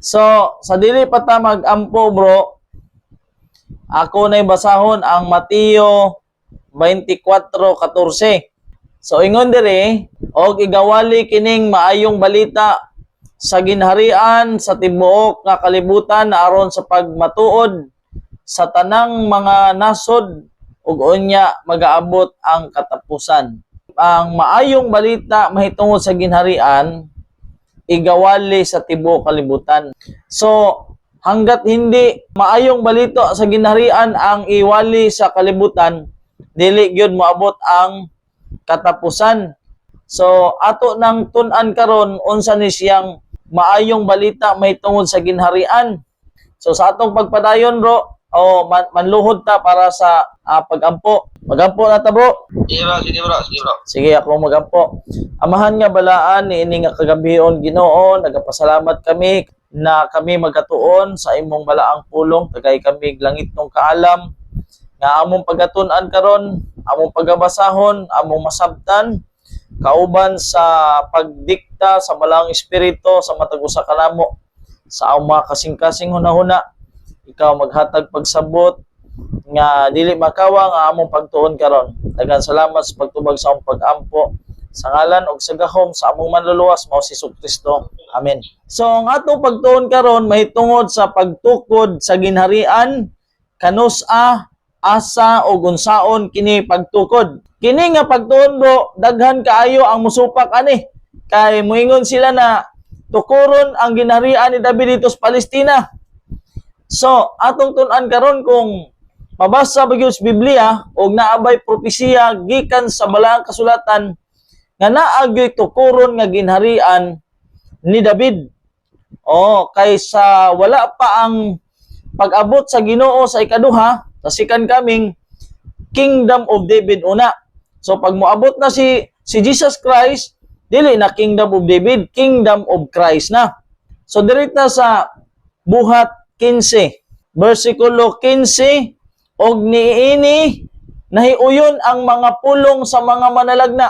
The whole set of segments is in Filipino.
So, sa dili pa ta mag-ampo, bro, ako na basahon ang Mateo 24:14. So, ingon diri, og igawali kining maayong balita sa ginharian sa tibuok nga kalibutan aron sa pagmatuod sa tanang mga nasod ug unya magaabot ang katapusan. Ang maayong balita mahitungod sa ginharian igawali sa tibuok kalibutan. So, hanggat hindi maayong balita sa ginharian ang iwali sa kalibutan, dili gyud moabot ang katapusan. So, ato nang tun-an karon unsa ni siyang maayong balita mahitungod sa ginharian. So, sa atong pagpadayon, bro, manluhod ta para sa pag-ampo. Magampo na ta, bro. Sige bro, sige bro, sige bro. Sige, ako magampo. Amahan nga balaan ni ini nga kagabion Ginoo, nagapasalamat kami na kami magatuon sa imong balaang pulong, tagay kami langit nung kaalam nga among pagatun-an karon, among pagabasahon, among masabtan kauban sa pagdikta sa balaang espiritu sa matag usa ka namo sa among mga kasing-kasing hunahuna. Ikaw maghatag pagsabot nga dili makawa nga among pagtuon karon. Daghang salamat sa pagtubag sa among pag-ampo sa ngalan ug sa gahom sa among manluluwas mao si Kristo. Amen. So ang atong pagtuon karon mahitungod sa pagtukod sa ginharian, kanusa, asa ug unsaon kini pagtukod. Kini nga pagtuon, bro, daghan kaayo ang musupak ani. Kay moingon sila na tukuron ang ginharian ni David dito sa Palestina. So atong tun-an karon kung mabasa bagyo sa Biblia og naabay propesiya gikan sa balaang kasulatan nga naagyoy tukuron nga ginharian ni David. Kaysa wala pa ang pag-abot sa Ginoo sa ikaduha, sa second coming, Kingdom of David una. So pag moabot na si Jesus Christ, dili na Kingdom of David, Kingdom of Christ na. So dirita sa Buhat 15, versikulo 15, og niini nahiuyon ang mga pulong sa mga manalagna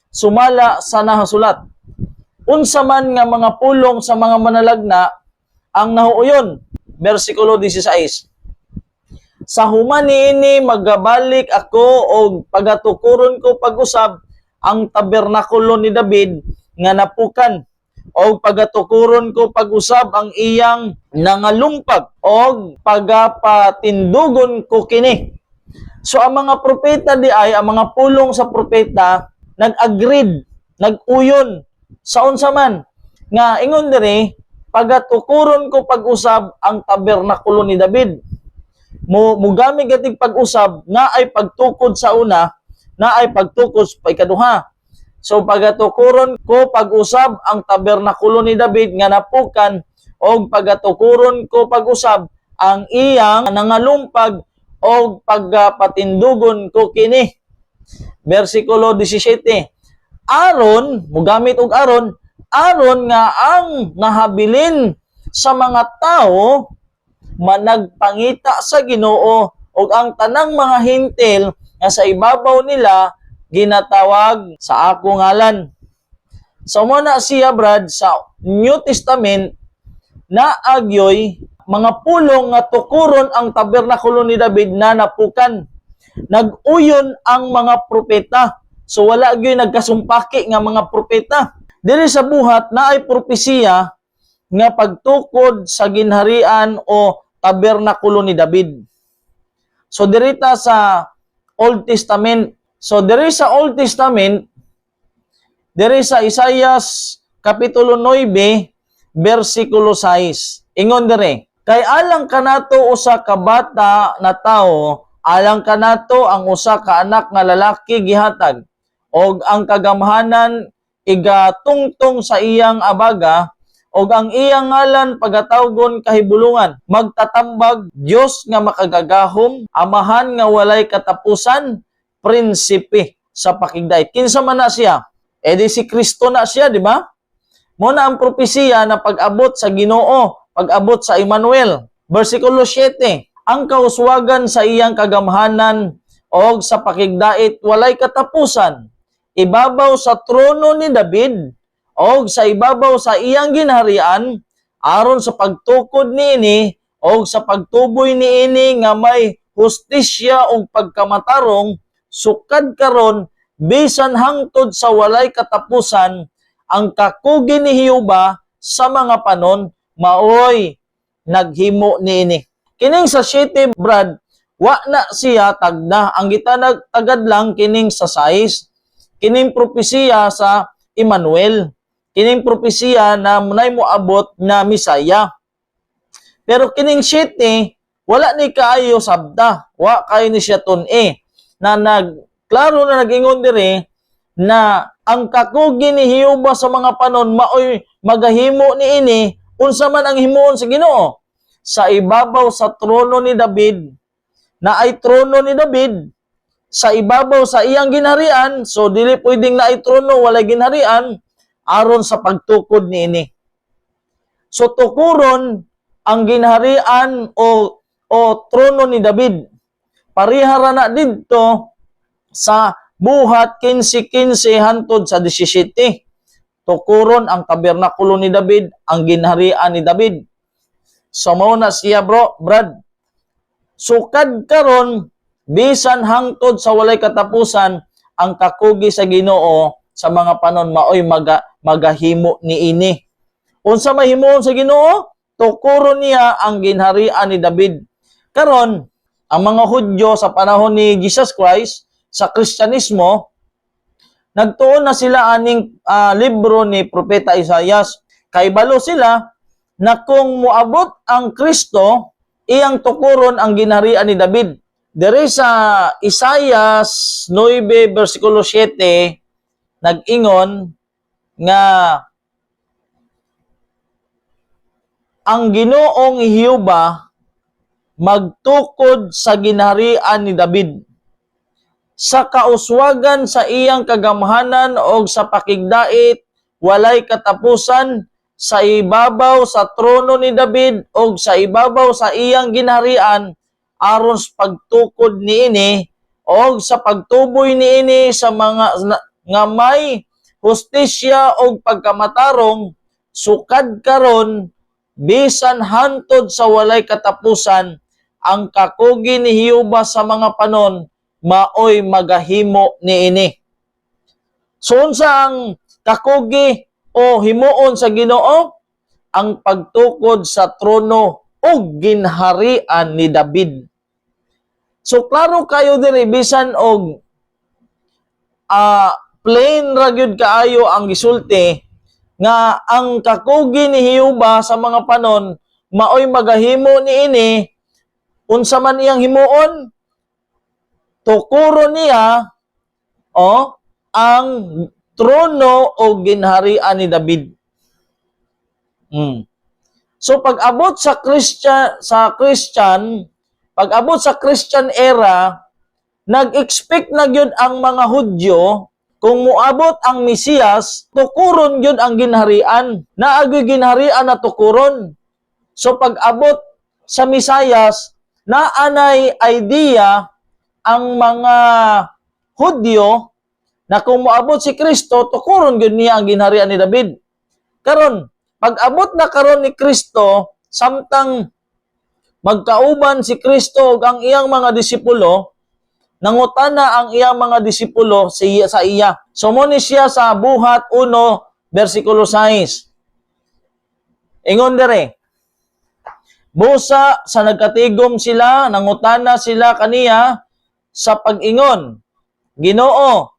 sumala sa nahasulat. Unsa man nga mga pulong sa mga manalagna ang nahuuyon. Versikulo 16. Sa human niini magabalik ako og pagatukuron ko pag-usab ang tabernakulo ni David nga napukan og pagatukuron ko pag-usab ang iyang nangalumpag og pagapatindugon ko kini. So ang mga propeta di ay ang mga pulong sa propeta nag-agreed, nag-uyon sa unsa man nga ingon diri pagatukuron ko pag-usab ang tabernakulo ni David. Mugamit gatig pag-usab na ay pagtukod sa una, na ay pagtukod sa ikaduha. So pagatukuron ko pag-usab ang tabernakulo ni David nga napukan og pagatukuron ko pag-usab ang iyang nangalumpag og pagpatindugon ko kini. Versikulo 17. Aron, mugamit og aron nga ang nahabilin sa mga tao managpangita sa Ginoo ug ang tanang mga hintil nga sa ibabaw nila ginatawag sa ako ngalan. So mo na siya, brad, sa New Testament na agyoy mga pulong nga tukuron ang tabernakulo ni David na napukan. Nag-uyon ang mga propeta. So wala gyoy nagkasumpaki nga mga propeta. Diri sa buhat na ay propesiya nga pagtukod sa ginharian o tabernakulo ni David. So dirita sa Old Testament. So diri sa Old Testament, diri sa Isaias kapitulo 9, versikulo 6. Ingon diri, kay alang kanato usa ka bata na tawo, alang kanato ang usa ka anak nga lalaki gihatag, og ang kagamhanan igatungtong sa iyang abaga, og ang iyang ngalan pagatawgon kahibulungan. Magtatambag Dios nga makagagahom, amahan nga walay katapusan, prinsipe sa pakigdait. Kinsa man na siya? Di si Kristo na siya, di ba? Muna ang propesiya na pag-abot sa Ginoo, pag-abot sa Emmanuel. Versikulo 7, ang kauswagan sa iyang kagamhanan og sa pakigdait walay katapusan. Ibabaw sa trono ni David og sa ibabaw sa iyang ginharian aron sa pagtukod niini o sa pagtuboy niini nga may hustisya o pagkamatarong, sukad karon bisan hangtod sa walay katapusan, ang kakugi ni Jehova sa mga panon maoy naghimo niini. Kining sa 7, Brad, wa na siya tagna. Ang gitanag tagad lang kining sa 6, kining propesiya sa Emmanuel. Kining propesiya na munay moabot na Misaya. Pero kining 7, wala ni kaayo sabda. Wa kayo ni siya tun-e. Na klaro na nag-ingon dire na ang kakugi ni Jehova sa mga panon maoy magahimo niini unsa man ang himuon sa Ginoo. Sa ibabaw sa trono ni David, na ay trono ni David, sa ibabaw sa iyang ginharian, so dili pwedeng na ay trono walay ginharian, aron sa pagtukod niini. So tukuron ang ginharian o trono ni David. Parihara na didto sa buhat 15-15 hantod sa 17. Tukuron ang tabernakulo ni David, ang ginharian ni David. So mao na siya Brad. Sukad karon bisan hangtod sa walay katapusan, ang kakugi sa Ginoo sa mga panon maoy magahimo niini. Unsa mahimuon sa Ginoo? Tukuron niya ang ginharian ni David. Karon ang mga Hudyo sa panahon ni Jesus Christ sa Kristyanismo, nagtuon na sila aning libro ni Propeta Isaias. Kay balo sila na kung muabot ang Kristo, iyang tukuron ang ginharian ni David. Dere sa Isaias 9 versikulo 7 nag-ingon nga ang Ginoong Jehova magtukod sa ginharian ni David sa kauswagan sa iyang kagamhanan o sa pakigdait walay katapusan, sa ibabaw sa trono ni David o sa ibabaw sa iyang ginharian, aron sa pagtukod niini o sa pagtuboy niini sa mga nga may hustisya o pagkamatarong, sukad karon bisan hantod sa walay katapusan, ang kakugi ni Jehova sa mga panon maoy magahimo niini. So unsa ang kakugi o himuon sa Ginoo? Ang pagtukod sa trono o ginharian ni David. So klaro kayo diri bisan og plain ra gyud kaayo ang gisulti nga ang kakugi ni Jehova sa mga panon maoy magahimo niini. Unsa man iyang himuon? Tukuron niya ang trono o ginharian ni David. So pag-abot sa pag-abot sa Christian era, nag-expect na gyud ang mga Hudyo kung muabot ang Mesiyas, tukuron gyud ang ginharian. Naagi ginharian na tukuron. So pag-abot sa Mesiyas, naanay idea ang mga Hudyo na kung muabot si Kristo, tukuron gyud niya ang ginharian ni David. Karon, pag-abot na karon ni Kristo, samtang magkauban si Kristo ug ang iyang mga disipulo, nangutana ang iyang mga disipulo sa iya. So mo ni siya sa buhat 1 versikulo 6. Ingon dere, busa sa nagkatigom sila, nangutana sila kaniya sa pag-ingon, Ginoo,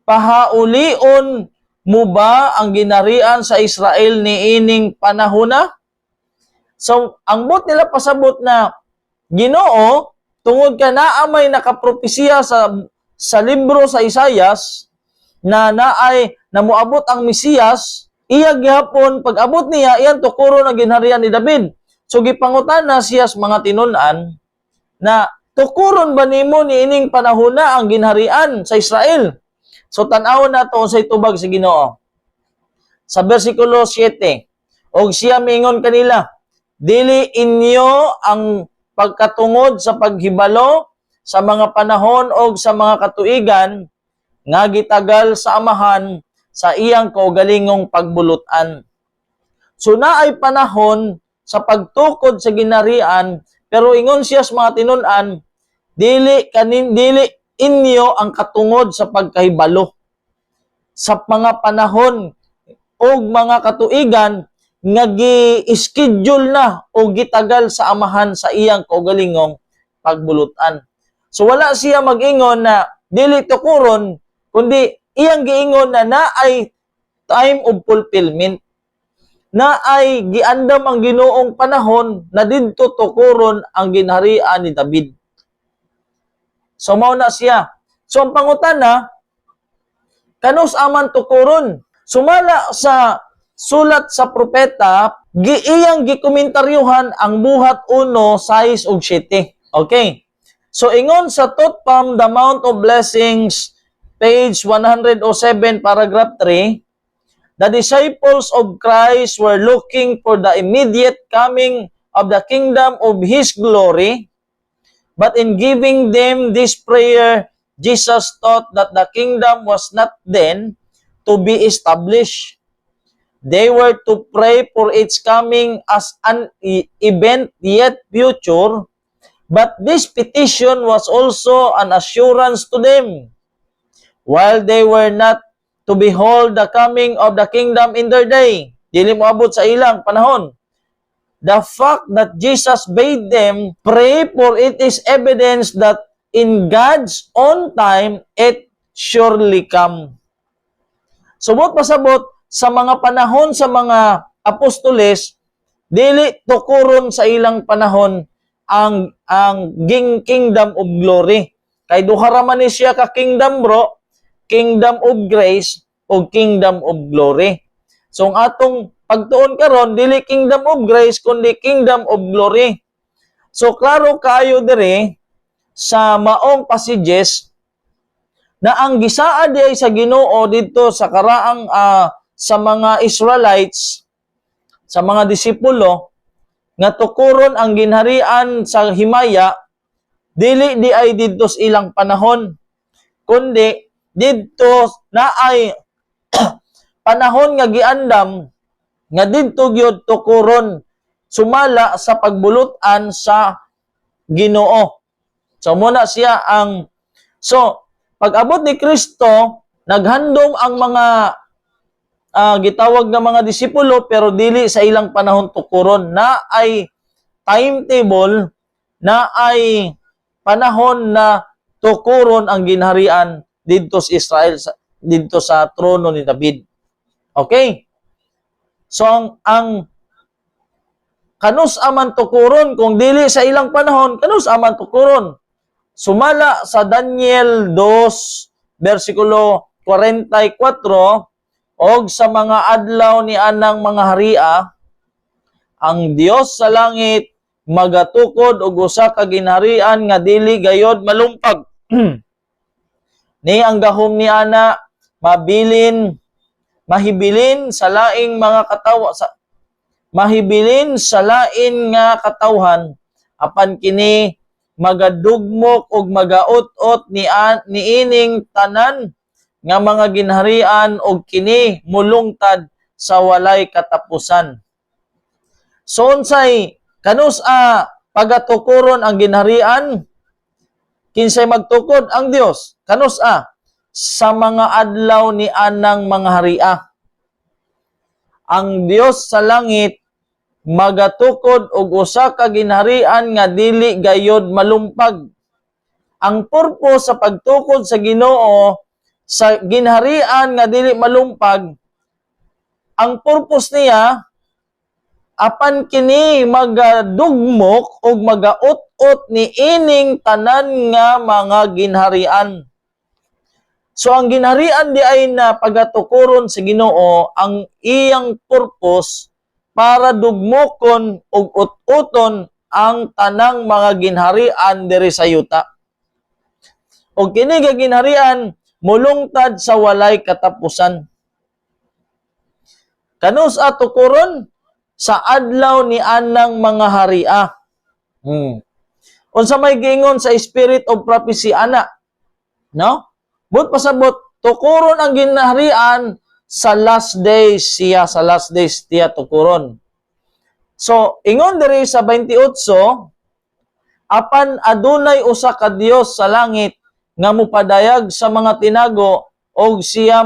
pahaulion mo ba ang ginharian sa Israel niining panahona? So, ang bot nila pasabot na, Ginoo, tungod ka naamay nakapropesiya sa libro sa Isaias, na naay namuabot ang Mesiyas, iya gihapon, pag-abot niya, iyan tukuro na ginharian ni David. So, gipangutan na siya sa mga tinunan, na tukuron ba nimo niining panahona ang ginharian sa Israel? So tan-awon nato sa itubag sa Ginoo. Sa bersikulo 7, og siya miingon kanila, dili inyo ang pagkatungod sa paghibalo sa mga panahon o sa mga katuigan nga gitagal sa amahan sa iyang kaugalingong pagbulutan. So naay panahon sa pagtukod sa ginharian, pero ingon siya sa mga tinun-an, dili inyo ang katungod sa pagkahibalo. Sa mga panahon o mga katuigan nga gi-schedule na o gitagal sa amahan sa iyang kaugalingong pagbulutan. So wala siya mag-ingon na dili tukuron, kundi iyang giingon na naay time of fulfillment, na ay giandam ang Ginoong panahon na didto tukuron ang ginharian ni David. So mao na siya. So ang pangutana, kanus aman tukuron? Sumala sa sulat sa propeta, iyang gikomentaryohan ang buhat 1, 6 ug 7. Okay. So ingon sa Taught from the Mount of Blessings, page 107, paragraph 3, the disciples of Christ were looking for the immediate coming of the kingdom of His glory, but in giving them this prayer, Jesus taught that the kingdom was not then to be established. They were to pray for its coming as an event yet future, but this petition was also an assurance to them, while they were not to behold the coming of the kingdom in their day. Dili mo abot sa ilang panahon. The fact that Jesus bade them pray for it is evidence that in God's own time, it surely come. Subot pasabot, sa mga panahon sa mga apostoles, dili tukuron sa ilang panahon ang kingdom of glory. Kay duha ra man ni siya ka kingdom, bro, kingdom of grace o kingdom of glory. So ang atong pagtuon karon dili kingdom of grace kundi kingdom of glory. So klaro kayo dire sa maong passages na ang gisaad diay sa Ginoo didto sa karaang sa mga Israelites, sa mga disipulo, nga tukuron ang ginharian sa himaya, dili di ay didto sa ilang panahon, kundi didto na ay panahon nga giandam nga didto gyud tukuron sumala sa pagbulutan sa Ginoo. So muna siya ang pag-abot ni Kristo, naghandom ang mga gitawag nga mga disipulo pero dili sa ilang panahon tukuron, na ay timetable, na ay panahon na tukuron ang ginharian didto sa Israel, didto sa trono ni David. Okay? So ang kanus aman tukuron kung dili sa ilang panahon, kanus aman tukuron? Sumala sa Daniel 2 versikulo 44, og sa mga adlaw ni anang mga haria, ang Dios sa langit magatukod og usa ka ginharian nga dili gayod malumpag. Ni ang gahom ni ana mahibilin sa laing mga mahibilin sa lain nga katawhan, apan kini magadugmok og magaot-ot ni ining tanan nga mga ginharian og kini mulungtad sa walay katapusan. So unsay kanus pagatukuron ang ginharian? Kinsay magtukod? Ang Dios. Kanus sa mga adlaw ni anang mga haria. Ang Dios sa langit magatukod og usa ka ginharian nga dili gayod malumpag. Ang purpose sa pagtukod sa Ginoo sa ginharian nga dili malumpag, ang purpose niya apan kini magadugmok og magaot-ot ni ining tanan nga mga ginharian. So ang ginharian di ay na pagatukuron sa Ginoo, ang iyang purpose para dugmokon og ut-uton ang tanang mga ginharian diri sa yuta. Og kini nga ginharian mulungtad sa walay katapusan. Kanus tukuron? Sa adlaw ni anang mga haria. Unsa may giingon sa spirit of prophecy ana? No? But pasabot, tukuron ang ginharian sa last days tiya tukuron. So ingon diri sa 28, apan adunay usa ka Dios sa langit nga mopadayag sa mga tinago og siya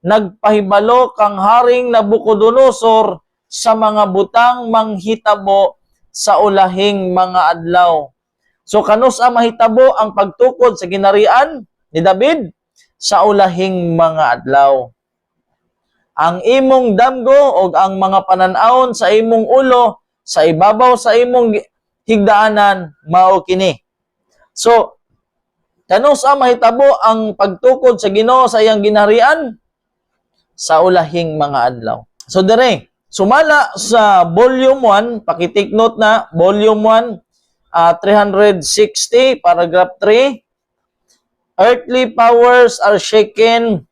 nagpahibalo kang haring Nabucodonosor sa mga butang manghitabo sa ulahing mga adlaw. So kanus mahitabo ang pagtukod sa ginharian ni David sa ulahing mga adlaw. Ang imong damgo o ang mga pananawon sa imong ulo sa ibabaw sa imong higdaanan mao kini. So kanus mahitabo ang pagtukod sa Ginoo sa iyang ginharian sa ulahing mga adlaw. So dire sumala sa volume 1, pakitake note na volume 1, 360 paragraph 3, earthly powers are shaken.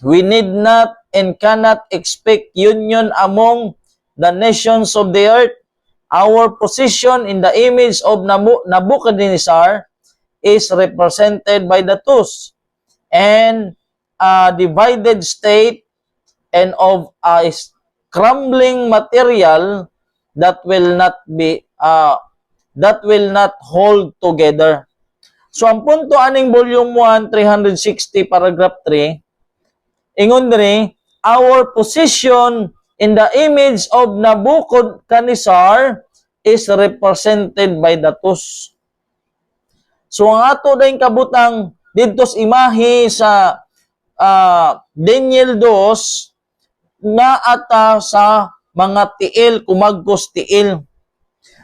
We need not and cannot expect union among the nations of the earth. Our position in the image of Nebuchadnezzar is represented by the tooth and a divided state and of a crumbling material that will not hold together. So ang punto aning volume 1, 360 paragraph 3, ingon diri, our position in the image of Nebuchadnezzar is represented by the tooth. So ang ato dayong kabutang didto sa imahe sa Daniel 2 na ata sa mga tiil, kumagkos tiil.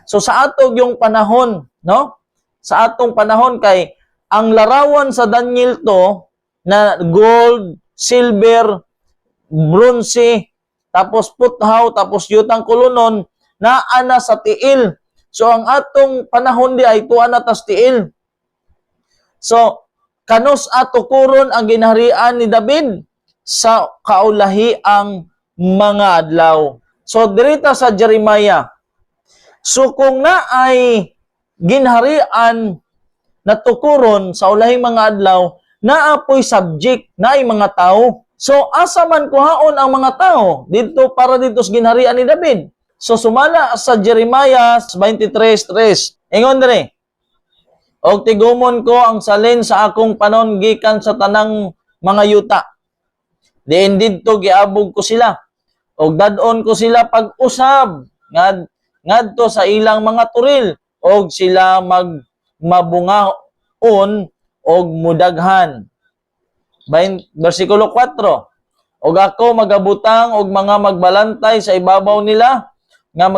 So sa ato yung panahon, no? Sa atong panahon kay ang larawan sa Daniel 2 na gold, silver, bronze, tapos puthaw, tapos yutang kulunon, na ana sa tiil. So ang atong panahon di ay tuwa na tas tiil. So kanus ato kuron ang ginharian ni David sa kaulahi ang mga adlaw. So dirita sa Jeremiah. So kung na ay ginharian na tukuron sa ulahing mga adlaw, naapoy subject na ay mga tao. So asa man kuhaon ang mga tao dito para dito sa ginharian ni David. So sumala sa Jeremiah 23:3. Ingon diri, og tigumon ko ang salin sa akong panon gikan sa tanang mga yuta. Diin didto giabog ko sila. Og dadon ko sila pag-usab ngadto sa ilang mga turil og sila mabungaon og mudaghan. Versikulo 4. Og ako magabutang og mga magbalantay sa ibabaw nila nga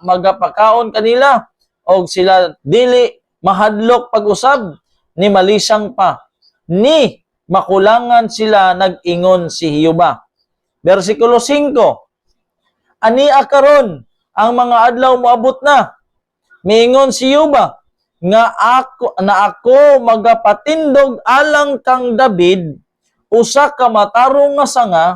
magapakaon kanila og sila dili mahadlok pag-usab ni malisang pa ni makulangan sila nag-ingon si Hiyuba. Versikulo 5. Ani akaron ang mga adlaw moabot na, miingon si Hiyuba nga ako magapatindog alang kang David usa ka matarong nga sanga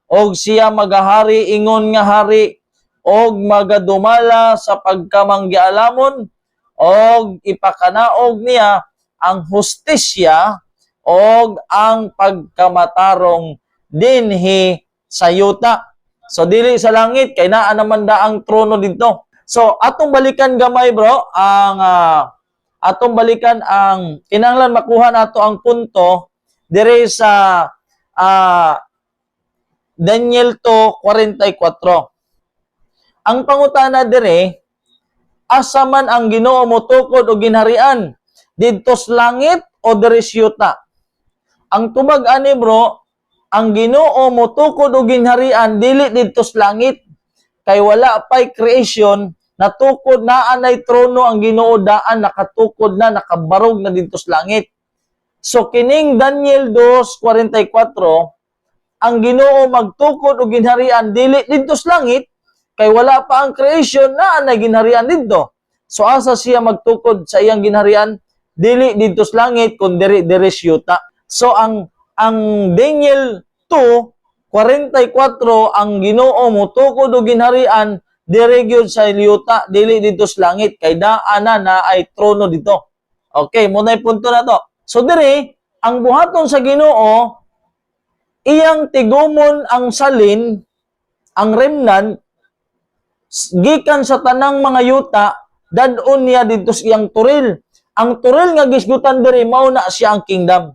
og siya magahari ingon nga hari og magadumala sa pagkamanggialamon og ipakanaog niya ang hustisya og ang pagkamatarong dinhi sa yuta. So dili sa langit kay naa naman da ang trono dito. So atong balikan gamay bro ang atong balikan ang kinahanglan makuha nato ang punto dire sa Daniel 2:44. Ang pangutana dire, asa man ang Ginoo motukod og ginharian didto sa langit o dire sa yuta? Ang tubag ani bro, ang Ginoo motukod og ginharian dili didto sa langit kay wala pay creation natukod na anay trono ang Ginoo daan nakatukod na nakabarog na didto sa langit. So kining Daniel 2:44, ang Ginoo magtukod og ginharian dili didto sa langit kay wala pa ang creation na anay ginharian didto. So asa siya magtukod sa iyang ginharian dili didto sa langit kun diri sa yuta. So ang Daniel 2:44 ang Ginoo motukod og ginharian diri gyud sa yuta dili didto sa langit kay daana na ay trono dito. Okay, mo nay punto na to. So diri ang buhaton sa Ginoo iyang tigumon ang salin, ang remnant, gikan sa tanang mga yuta, dadon niya dito sa iyang turil. Ang turil nga gisgutan diri mao na siya ang kingdom.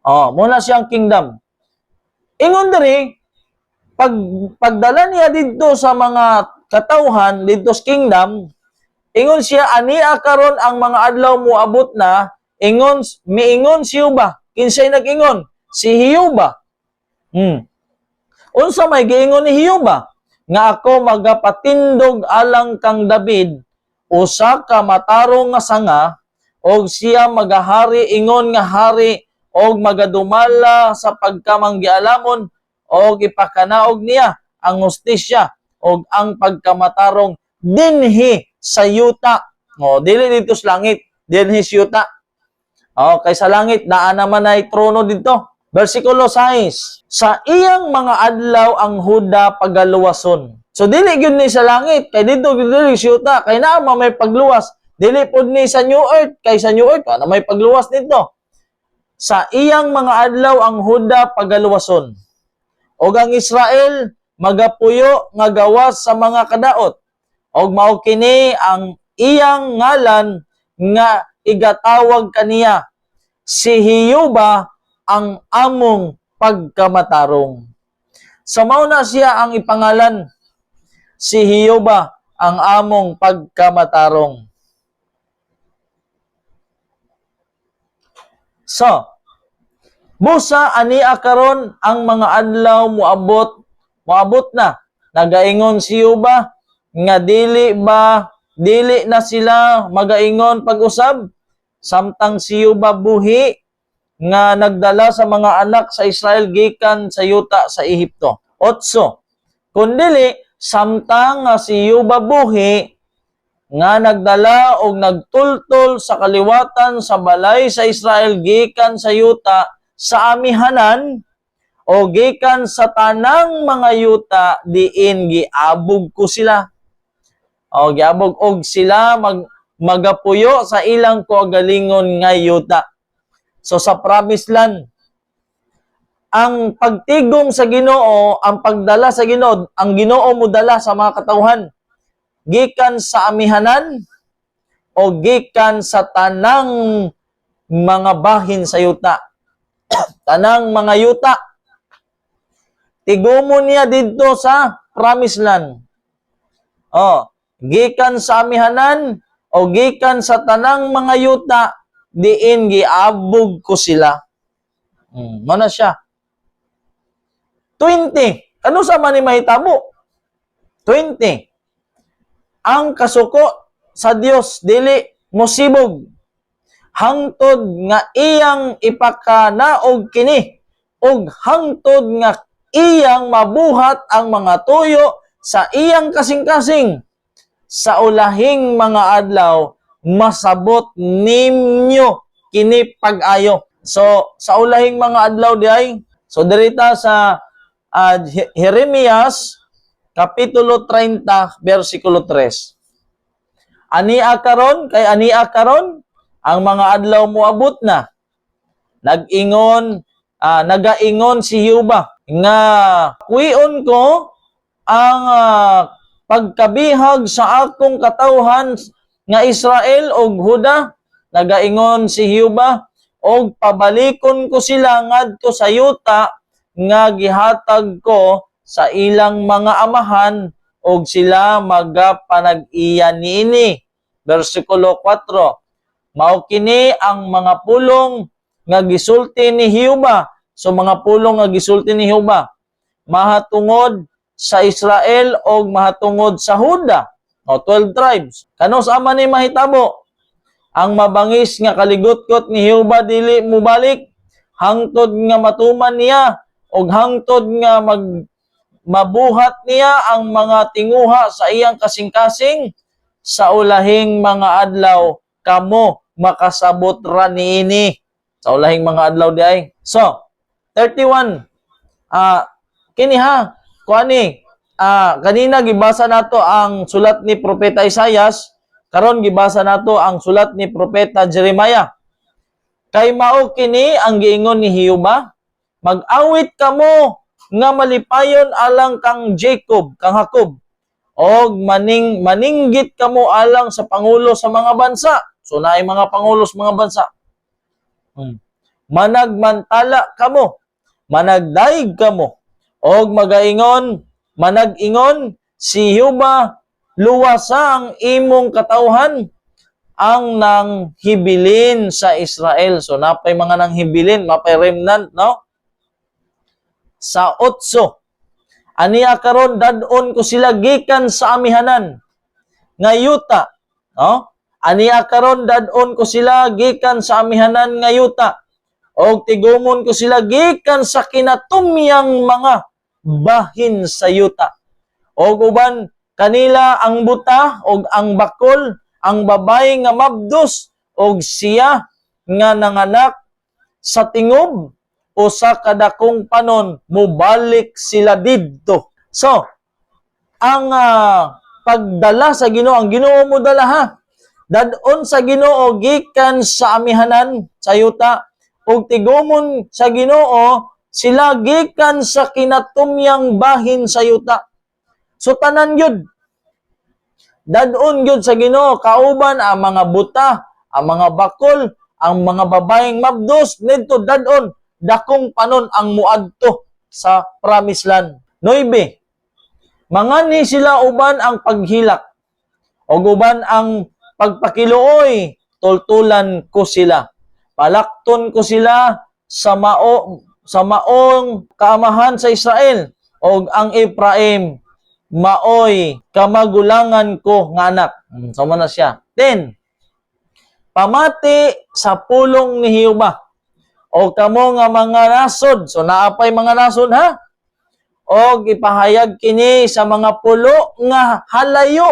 Mao na siya ang kingdom. Ingon diri, pagdala niya dito sa mga katawhan dito sa kingdom, ingon siya ania karon ang mga adlaw moabot na, miingon si Hiuba. Kinsay nag-ingon? Si Hiuba. Unsa may giingon ni Hiuba? Nga ako magapatindog alang kang David, usa ka matarong nga sanga, og siya magahari ingon nga hari, og magadumala sa pagkamanggialamon, og ipakanaog niya ang hustisya og ang pagkamatarong dinhi sa yuta. Dili dito sa langit, dinhi sa yuta. Kay sa langit naa naman ay trono dito. Versikulo 6. Sa iyang mga adlaw ang Huda pagaluwason. So dili gyud ni sa langit, kay dito dili sa yuta, kay naa may pagluwas. Dili pod ni sa New Earth, kay sa New Earth na may pagluwas dito. Sa iyang mga adlaw ang Huda pagaluwason. Og ang Israel magapuyo nga gawas sa mga kadaot. Og mao kini ang iyang ngalan nga igatawag kaniya, si Hiuba ang among pagkamatarong. So mao na siya ang ipangalan, si Hiuba ang among pagkamatarong. So, busa ania karon ang mga adlaw moabot na. Nagaingon si Hiuba nga dili na sila magaingon pag-usab, samtang si Hiuba buhi nga nagdala sa mga anak sa Israel gikan sa yuta sa Ehipto. 8. Kundili samtang si Hiuba buhi nga nagdala og nagtultol sa kaliwatan sa balay sa Israel gikan sa yuta sa amihanan, o gikan sa tanang mga yuta diin giabog ko sila. Giabog og sila magapuyo sa ilang kaugalingon nga yuta. So sa promised land, ang pagtigom sa Ginoo, ang pagdala sa Ginoo, ang Ginoo mo dala sa mga katawhan gikan sa amihanan o gikan sa tanang mga bahin sa yuta. Tanang mga yuta. Tigumon niya dito sa promised land. Gikan sa amihanan o gikan sa tanang mga yuta, diin giabog ko sila. Mana siya? 20. Ano sa man ni mahitabo? 20. Ang kasuko sa Dios dili mosibog, hangtod nga iyang ipakanaog kini, ug hangtod nga iyang mabuhat ang mga tuyo sa iyang kasing-kasing. Sa ulahing mga adlaw masabot ninyo kini pag-ayo. So sa ulahing mga adlaw diay, so dirita sa Jeremias kapitulo 30 bersikulo 3. Ania karon ang mga adlaw moabot na. Nagaingon si Hiuba nga kuion ko ang pagkabihag sa akong katawhan nga Israel og Huda. Nagaingon si Hiuba, og pabalikon ko sila ngadto sa yuta nga gihatag ko sa ilang mga amahan, og sila magapanag-iya niini. Versikulo 4. Mao kini ang mga pulong nga gisulti ni Hiuba. So mga pulong nga gisulti ni Hiuba, mahatungod sa Israel og mahatungod sa Huda. 12 tribes. Kano sa man ni mahitabo? Ang mabangis nga kaligot-kot ni Hiuba dili mubalik, hangtod nga matuman niya og hangtod nga mabuhat niya ang mga tinguha sa iyang kasing-kasing. Sa ulahing mga adlaw kamo makasabot ra niini. Sa ulahing mga adlaw di ay. So 31. Kini ha, kuani kanina gibasa nato ang sulat ni Propeta Isaias, karon gibasa nato ang sulat ni Propeta Jeremiah. Kay mao kini ang giingon ni Hiuba mag-awit kamo nga malipayon alang kang Jacob, kang Jacob. Og maninggit kamo alang sa pangulo sa mga bansa. So naay mga pangulo sa mga bansa. Managmantala kamo, managdaig kamo, og manag-ingon si Jehova luwasa ang imong katawhan ang nanghibilin sa Israel. So napay mga nanghibilin, mapay remnant, no? Sa 8, aniya karon dadon ko sila gikan sa amihanan nga yuta, no? Aniya karon dadon ko sila gikan sa amihanan nga yuta, og tigumon ko sila gikan sa kinatumyang mga bahin sa yuta. Og uban kanila ang buta og ang bakol, ang babay nga mabdos og siya nga nanganak sa tingob o sa kadakong panon mubalik sila didto. So, ang pagdala sa Ginoo, ang Ginoo mo dala ha. Dadon sa Ginoo gikan sa amihanan sa yuta ug tigumon sa Ginoo sila gikan sa kinatumyang bahin sa yuta. So tanan gyud dadon gyud sa Ginoo kauban ang mga buta, ang mga bakol, ang mga babaeng mabdos nidto dadon dakong panon ang muadto sa promised land. 9, mangani sila uban ang paghilak o uban ang pagpakiluoy, tultulan ko sila. Palakton ko sila sa maong kaamahan sa Israel o ang Ephraim maoy kamagulangan ko nga anak. Sama na siya. 10, pamati sa pulong ni Jehova o kamo nga mga nasod. So naapay mga nasod ha? O ipahayag kini sa mga pulo nga halayo.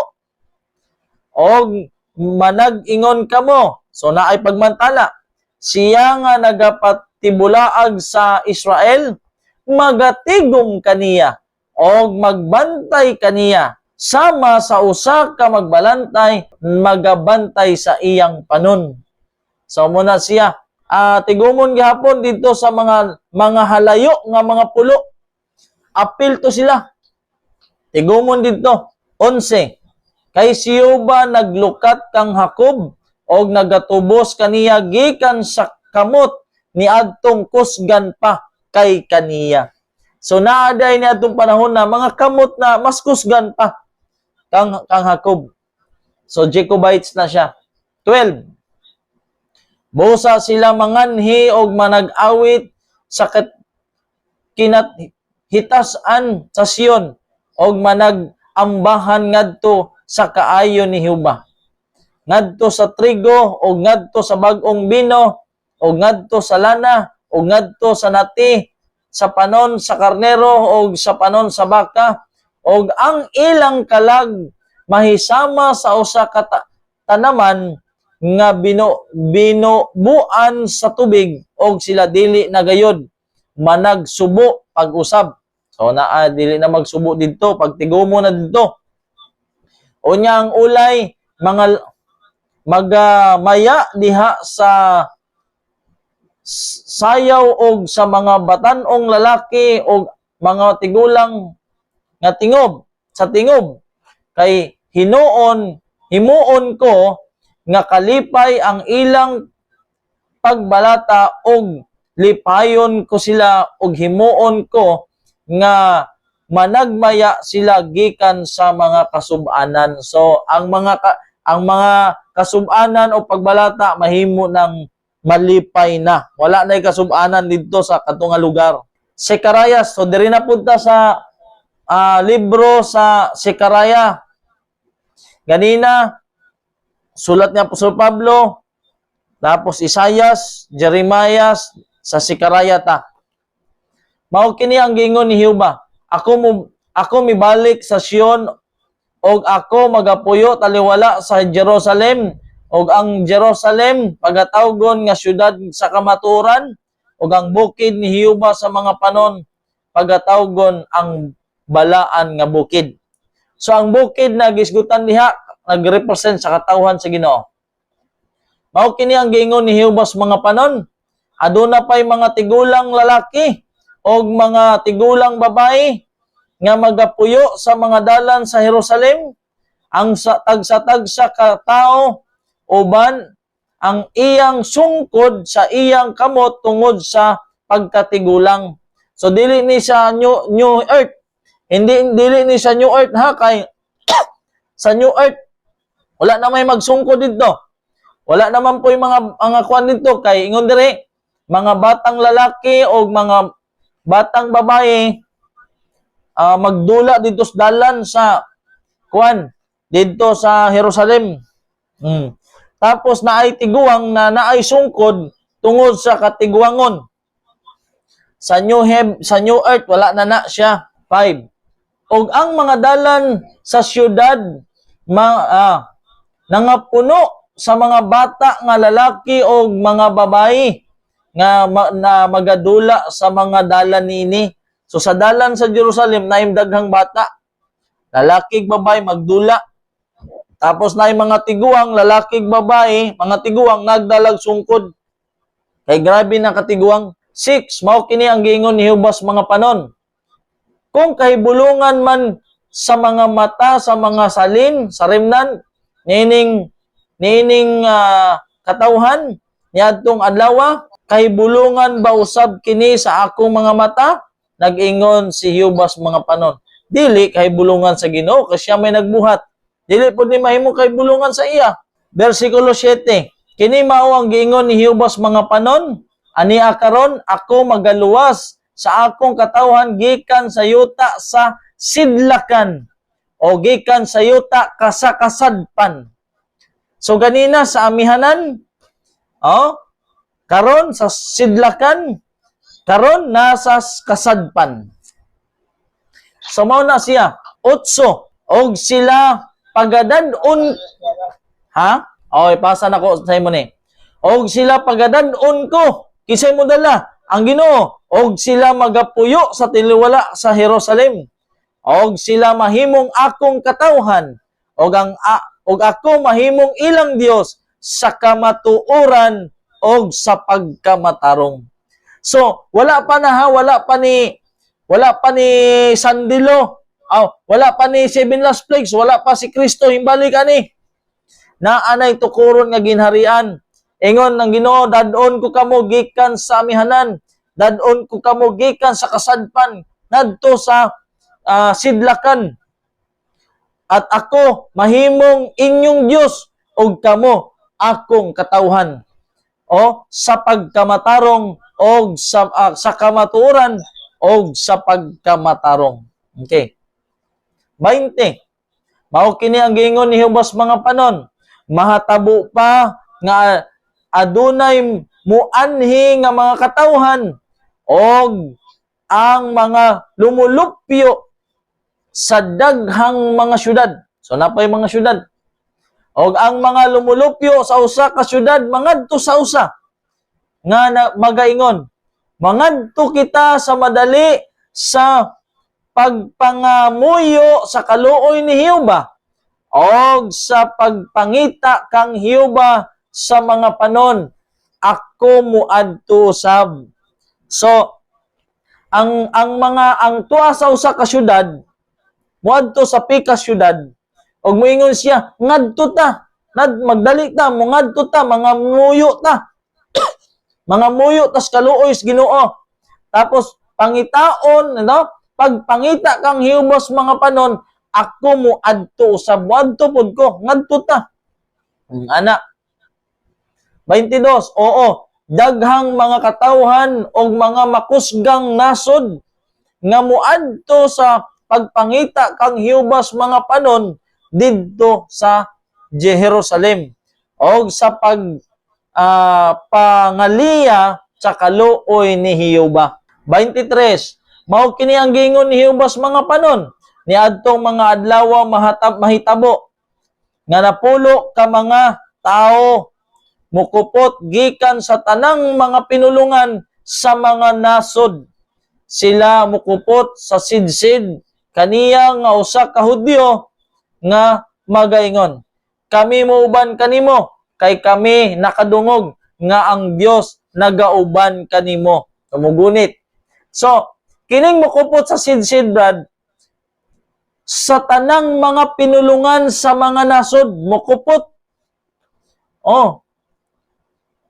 O manag-ingon kamo. So naay pagmantala. Siya nga nagapatibulaag sa Israel, magatigom kaniya o magbantay kaniya. Sama sa usa ka magbalantay, magabantay sa iyang panon. So muna siya tigumon gihapon dito sa mga halayo nga mga pulo. Apil to sila. Tigumon dito. 11. Kay si Jehova naglukat kang Jacob og nagatubos kaniya gikan sa kamot ni adtong kusgan pa kay kaniya. So naaday ni adtong panahon na mga kamot na mas kusgan pa kang Jacob. So Jacobites na siya. 12. Busa sila manganhi og manag-awit sa kinahitasan sa Sion og manag-ambahan ngadto sa kaayo ni Jehova. Ngadto sa trigo og ngadto sa bag-ong bino og ngadto sa lana og ngadto sa nati, sa panon sa karnero og sa panon sa baka, og ang ilang kalag mahisama sa usa ka tanaman nga binubuan sa tubig og sila dili nagayod managsubo pag-usab. So naa dili na magsubo didto pag tigumo na didto. Unya ang ulay mga magamaya diha sa sayaw og sa mga batan-ong lalaki og mga tigulang nga tingob sa tingob kay himuon ko nga kalipay ang ilang pagbalata og lipayon ko sila og himuon ko nga managmaya sila gikan sa mga kasub-anan. So ang mga kasub-anan o pagbalata mahimo ng malipay na. Wala na kasub-anan dito sa katong lugar. Sekarayas, so diri na punta sa libro sa Sekaraya. Ganina sulat ni Apostol Pablo, tapos Isayas, Jeremiah, sa Sekaraya ta. Mao kini ang gingon ni Jehova. Ako mibalik sa Sion og ako magapuyo taliwala sa Jerusalem og ang Jerusalem pagatawgon nga syudad sa kamaturan og ang bukid ni Jehova sa mga panon pagatawgon ang balaan nga bukid. So ang bukid na gisgutan diha nagrepresent sa katawhan sa Ginoo. Mao kini ang gingon ni Jehova sa mga panon. Aduna pay mga tigulang lalaki og mga tigulang babae nga magapuyo sa mga dalan sa Jerusalem, ang tagsa-tagsa ka tao uban ang iyang sungkod sa iyang kamot tungod sa pagkatigulang. So dili ni sa new earth. Dili ni sa new earth ha, kay sa new earth wala na may magsungkod dito. Wala naman po yung mga kwan dito kay ingon dire mga batang lalaki o mga batang babae magdula dito sa dalan sa kwan dito sa Jerusalem. Tapos naay tiguang na naay sungkod tungod sa katiguangon. Sa new earth wala na siya. 5. Og ang mga dalan sa syudad nangapuno sa mga bata nga lalaki o mga babae nga na magadula sa mga dalan nini. So sa dalan sa Jerusalem naim daghang bata, lalaki babae magdula. Tapos naim mga tiguang lalaki babae, mga tiguang nagdalag sungkod. Kay grabe na katiguang. 6. Mao kini ang giingon ni Jehovah sa mga panon. Kung kahibulungan man sa mga mata sa mga salin, sa remnan, nining katawhan niadtong adlaw, kahibulungan ba usab kini sa akong mga mata? Nag-ingon si Jehovah sa mga panon. Dili kahibulungan sa Ginoo kasi siya may nagbuhat. Dili pud ni mahimo kahibulungan sa iya. Bersikulo 7. Kini mao ang giingon ni Jehovah sa mga panon, ani karon ako magaluwas sa akong katawhan gikan sa yuta sa sidlakan o gikan sa yuta kasakasadpan. So ganina sa amihanan, karon sa sidlakan, karon nasa kasadpan. So mao na siya. 8. Og sila pagadadon pasa na ko sa imo ni. Og sila pagadadon ko kisay mo dala ang Ginoo, og sila magapuyo sa tiliwala sa Jerusalem. Og sila mahimong akong katawhan, og ako mahimong ilang Dios sa kamatuoran og sa pagkamatarong. So, wala pa ni Sandilo, wala pa ni Seven Last Plagues, wala pa si Kristo himbalik ani. Naanay tukuron nga ginharian. Ingon ng Ginoo, dadon ko kamo gikan sa amihanan, dadon ko kamo gikan sa kasadpan, ngadto sa sidlakan. At ako mahimong inyong Dios og kamo akong katawhan. O sa pagkamatarong og sa kamatuoran og sa pagkamatarong. Okay. 20. Mao kini ang giingon ni Jehovah sa mga panon. Mahatabo pa nga adunay muanhi nga mga katawhan og ang mga lumulupyo sa daghang mga syudad. So napay mga syudad. Og ang mga lumulupyo sa usa ka syudad mangadto sa usa nga magaingon, mangadto kita sa madali sa pagpangamuyo sa kaluoy ni Jehovah og sa pagpangita kang Jehovah sa mga panon, ako muadto sab. So ang tuwa sa usa ka syudad muadto sa pika syudad og moingon siya ngadto ta, magdali ta mo ngadto ta, mga muyo ta. Mga muyo tas kaluoy sa Ginoo. Tapos pangitaon, pagpangita kang Jehovah sa mga panon, ako muadto usab, muadto pud ko, ngadto ta. Ana 22. Oo, daghang mga katawhan og mga makusgang nasod nga muadto sa pagpangita kang Jehovah sa mga panon didto sa Jerusalem og sa pangaliya sa kaluoy ni Jehovah. 23. Mao kini ang giingon ni Jehovah sa mga panon, niadtong mga adlaw mahitabo nga napulo ka mga tao mukupot gikan sa tanang mga pinulungan sa mga nasod. Sila mukupot sa sidsid kaniya nga usa ka Hudyo nga magaingon, kami muuban kanimo kay kami nakadungog nga ang Dios nagauban kanimo. Kumugunit. So, Kining mukupot sa sidsid, Brad, sa tanang mga pinulungan sa mga nasod, mukupot. Oh,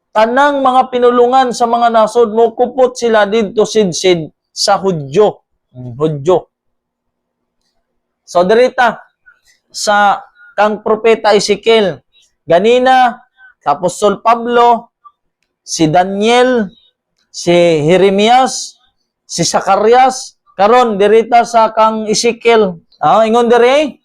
tanang mga pinulungan sa mga nasod, mukupot sila dito sidsid sa Hudyo. Hudyo. So, dirita, sa kang propeta Ezekiel, ganina, Apostol Pablo, si Daniel, si Jeremias, si Zacarias, karon dirita sa kang Ezekiel. Ingon diri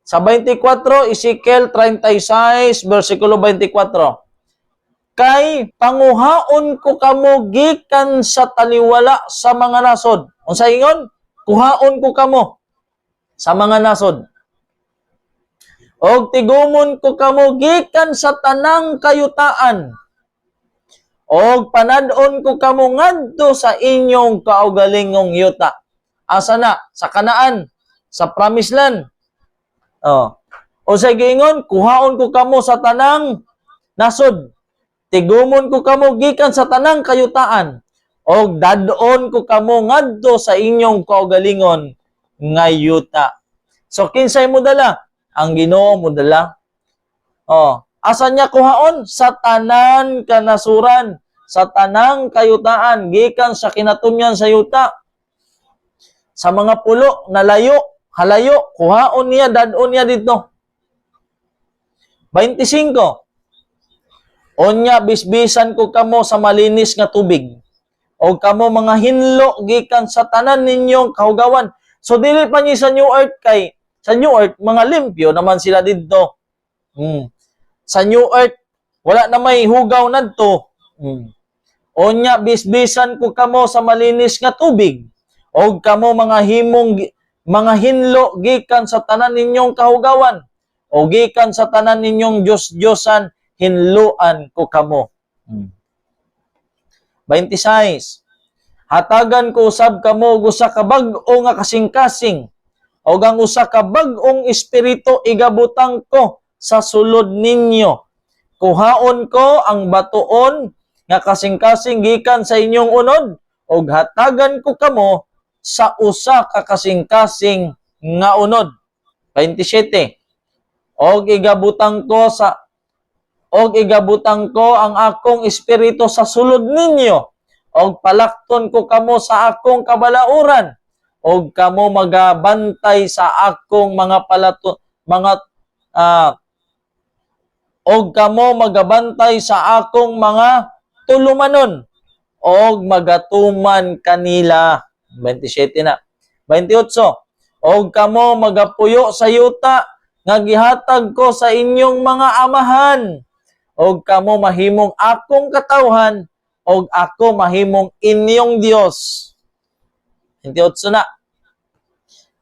sa 24, Ezekiel 36, versikulo 24. Kay panguhaon ko kamo gikan sa taliwala sa mga nasod. Unsa ingon? Kuhaon ko kamo sa mga nasod. Og tigumon ko kamo gikan sa tanang kayutaan. Og panadon ko kamo ngadto sa inyong kaugalingong yuta. Asa na? Sa Kanaan, sa Promised Land. O sa giingon, kuhaon ko kamo sa tanang nasod. Tigumon ko kamo gikan sa tanang kayutaan. Og dadon ko kamo ngadto sa inyong kaugalingon nga yuta. So kinsay mo dala? Ang Ginoo mo dala. Asa niya kuhaon? Sa tanan kanasuran, sa tanang kayutaan, gikan sa kinatumyan sa yuta. Sa mga pulo na layo, halayo, kuhaon niya, dadon niya dito. 25. Onya bisbisan ko kamo sa malinis nga tubig. O kamo mga hinlo gikan sa tanan ninyong kahugawan. So dili pa niya sa New Earth kay sa New Earth mga limpyo naman sila didto. Sa New Earth wala na may hugaw nadto. Onya bisbisan ko kamo sa malinis nga tubig. O kamo mga hinlo gikan sa tanan ninyong kahugawan. O gikan sa tanan ninyong Diyos-Diyosan, hinluan ko kamo. 26. Hatagan ko usab kamo usa ka bag-o nga kasing-kasing. O ang usa ka bag-ong espiritu igabutang ko sa sulod ninyo. Kuhaon ko ang batuon nga kasing-kasing gikan sa inyong unod. O hatagan ko kamo sa usa ka kasing-kasing nga unod. 27. Og igabutang ko ang akong espiritu sa sulod ninyo. Og palakton ko kamo sa akong kabalauran. Og kamo magabantay sa akong mga og kamo magabantay sa akong mga tulumanon. Og magatuman kanila. 27 na. 28. Og kamo magapuyo sa yuta nga gihatag ko sa inyong mga amahan. Og kamo mahimong akong katawhan, og ako mahimong inyong Dios. 28 na.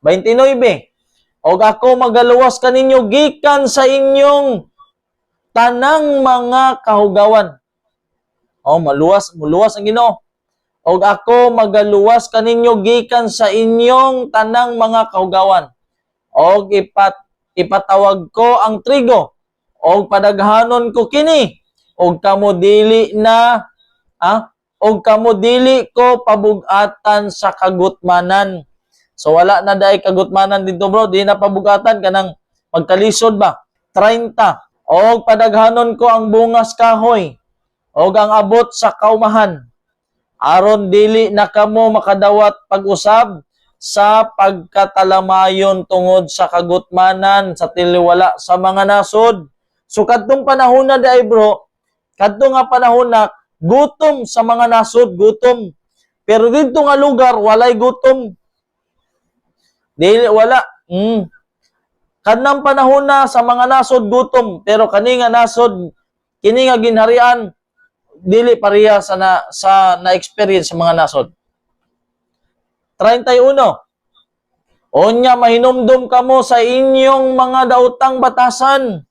29. Og ako magaluwas kaninyo gikan sa inyong tanang mga kahugawan. Muluwas ang Ginoo. Og ako magaluwas kaninyo gikan sa inyong tanang mga kahugawan. Og ipatawag ko ang trigo, og padaghanon ko kini, og kamo dili ko pabugatan sa kagutmanan. So wala na daay kagutmanan dito, bro, di na pabugatan kanang pagkalisod ba. 30. Og padaghanon ko ang bungas kahoy, og ang abot sa kaumahan, aron dili na kamo makadawat pag-usab sa pagkatalamayon tungod sa kagutmanan sa tiliwala sa mga nasod. So kadtong panahon na day, bro, kadtong nga panahon na gutom sa mga nasod, gutom. Pero dito nga lugar walay gutom. Dili wala. Kadnang panahon na sa mga nasod gutom, pero kani nga nasod, kini nga ginharian dili pareha sa na-experience sa mga nasod. 31. Onya mahinumdum kamo sa inyong mga daotang batasan,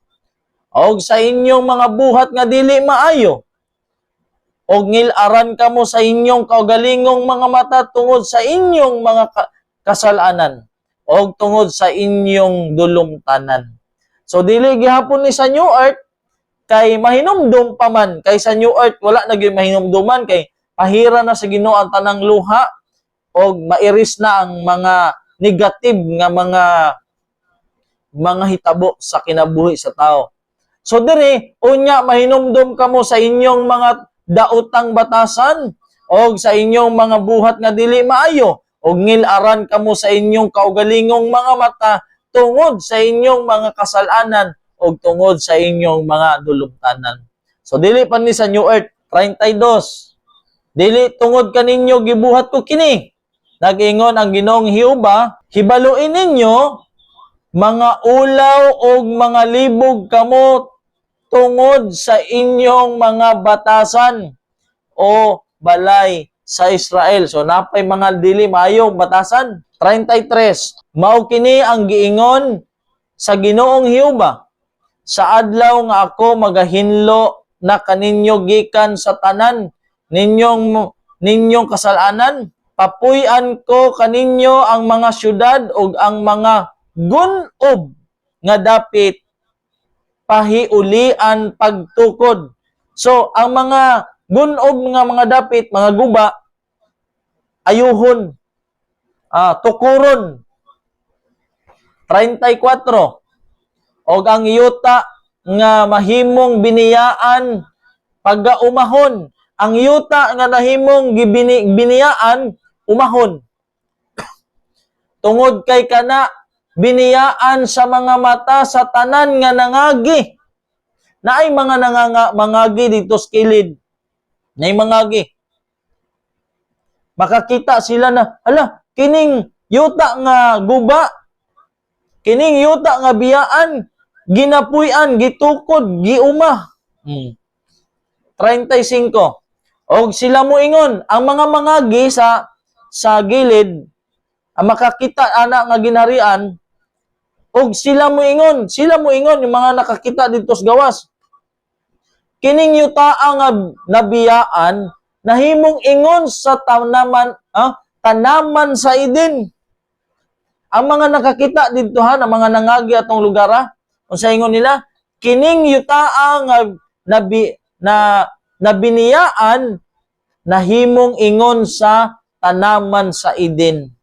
og sa inyong mga buhat nga dili maayo. Og ngilaran kamo sa inyong kaugalingong mga mata tungod sa inyong mga kasalanan, og tungod sa inyong dulumtanan. So dili gihapon ni sa New Earth kay mahinumdum pa man, kay sa New Earth wala na gyud mahinumduman kay pahira na sa Ginoo ang tanang luha. o mairis na ang mga negative nga mga hitabo sa kinabuhi sa tao. So diri unya mahinumdum kamo sa inyong mga daotang batasan o sa inyong mga buhat nga dili maayo o ngilaran kamo sa inyong kaugalingong mga mata tungod sa inyong mga kasalanan o tungod sa inyong mga dulumtanan. So dili pa ni sa New Earth 32. Dili tungod kaninyo gibuhat ko kini. Nag-ingon ang Ginoong Jehova, hibaluin ninyo mga ulaw o mga libog kamo tungod sa inyong mga batasan o balay sa Israel. So napay mga dili maayong batasan. 33. Mao kini ang giingon sa Ginoong Jehova, sa adlaw nga ako magahinlo na kaninyo gikan sa tanan ninyong kasalanan, papuy-an ko kaninyo ang mga syudad o ang mga gunob nga dapit pahiulian pagtukod. So, ang mga gunob nga mga dapit, mga guba, ayuhon, tukuron. 34. O ang yuta nga mahimong biniyaan paggaumahon. Ang yuta nga nahimong biniyaan, umahon. Tungod kay kana, biniyaan sa mga mata sa tanan nga nangagi. Naay mga mangagi dito sa kilid. Naay mangagi. Makakita sila na, hala, kining yuta nga guba, kining yuta nga biyaan, ginapuy-an, gitukod, giuma. 35. Og sila mo ingon, ang mga mangagi sa gilid, ang makakita ana nga ginharian, og sila mo ingon yung mga nakakita dito sa gawas. Kining yutaa nga nabiyaan nahimong ingon sa tanaman sa Eden. Ang mga nakakita dito ang mga nangagi atong lugar unsa ingon nila, kining yutaa nga nabiniyaan nahimong ingon sa tanaman sa Eden.